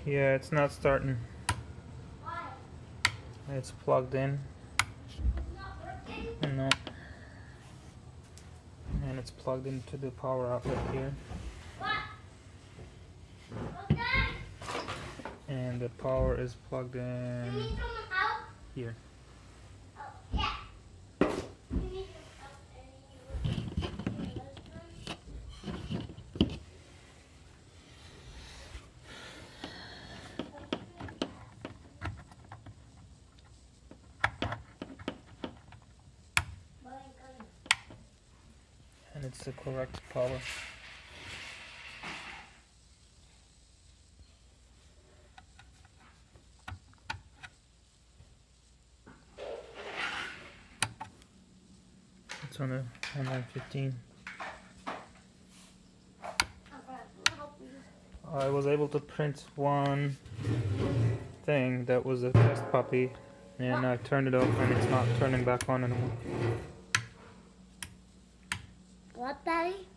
Yeah, it's not starting. Why? It's plugged in. It's not working? No. And it's plugged into the power outlet here. What? What's that? And the power is plugged You in need someone help? here. Oh, yeah. You need some help and you And it's the correct power. It's on a 115. I was able to print one thing that was a test puppy, and I turned it off and it's not turning back on anymore. What, Daddy?